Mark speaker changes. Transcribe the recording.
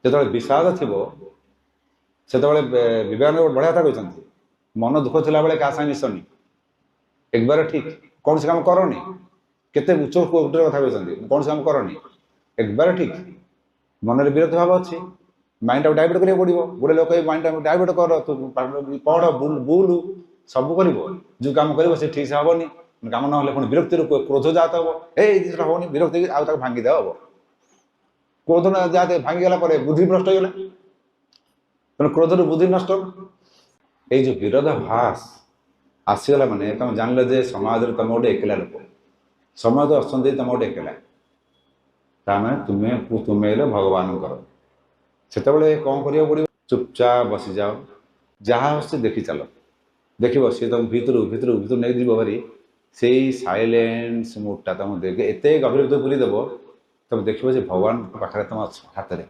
Speaker 1: ଯେତେବେଳେ ବିଷାଦ ଥିବ ସେତେବେଳେ ବିବେକାନନ୍ଦ ଗୋଟେ ବଢ଼ିଆ କଥା କହିଛନ୍ତି, ମନ ଦୁଃଖ ଥିଲାବେଳେ କାହା ସାଙ୍ଗେ ମିଶନି, ଏକବାର ଠିକ କୌଣସି କାମ କରନି। କେତେ ଉଚ୍ଚ କଥା କହିଛନ୍ତି, କୌଣସି କାମ କରନି, ଏକବାର ଠିକ। ମନରେ ବିରୋଧ ଭାବ ଅଛି, ମାଇଣ୍ଡଟାକୁ ଡାଇଭର୍ଟ କରିବାକୁ ପଡ଼ିବ। ଗୋଟେ ଲୋକ ମାଇଣ୍ଡଟାକୁ ଡାଇଭର୍ଟ କର, ତୁ ପଢ଼, ବୁଲୁ, ସବୁ କରିବ, ଯେଉଁ କାମ କରିବ ସେ ଠିକ ସେ ହବନି। କାମ ନହେଲେ ପୁଣି ବିରକ୍ତିରୁ କ୍ରୋଧ ଜାତ ହବ, ଏଇ ଜିନିଷଟା ହବନି, ବିରକ୍ତି ଆଉ ତାକୁ ଭାଙ୍ଗିଦେବା ହବ। କ୍ରୋଧ ଯାହା ଭାଙ୍ଗିଗଲା ପରେ ବୁଦ୍ଧି ଭ୍ରଷ୍ଟ ହେଇଗଲା, ତେଣୁ କ୍ରୋଧରୁ ବୁଦ୍ଧି ନଷ୍ଟ। ଏଇ ଯେଉଁ ବିରୋଧାଭାସ ଆସିଗଲା ମାନେ ତମେ ଜାଣିଲ ଯେ ସମାଜରେ ତମେ ଗୋଟେ ଏକଲା ଲୋକ, ସମାଜ ଅଛନ୍ତି ତମେ ଗୋଟେ ଏକଲା, ତାମାନେ ତୁମେ ହେଲେ ଭଗବାନଙ୍କର। ସେତେବେଳେ କ'ଣ କରିବାକୁ ପଡ଼ିବ? ଚୁପଚାପ ବସିଯାଅ, ଯାହା ଆସୁଛି ଦେଖି ଚାଲ, ଦେଖିବ ସିଏ ତମ ଭିତରୁ ନେଇଯିବ ଭାରି। ସେଇ ସାଇଲେନ୍ସ ମୁଡ୍ଟା ତମ ଏତେ ଗଭୀର ଭିତରୁ ବୁଲିଦେବ, ତମେ ଦେଖିବ ଯେ ଭଗବାନଙ୍କ ପାଖରେ ତମ ହାତରେ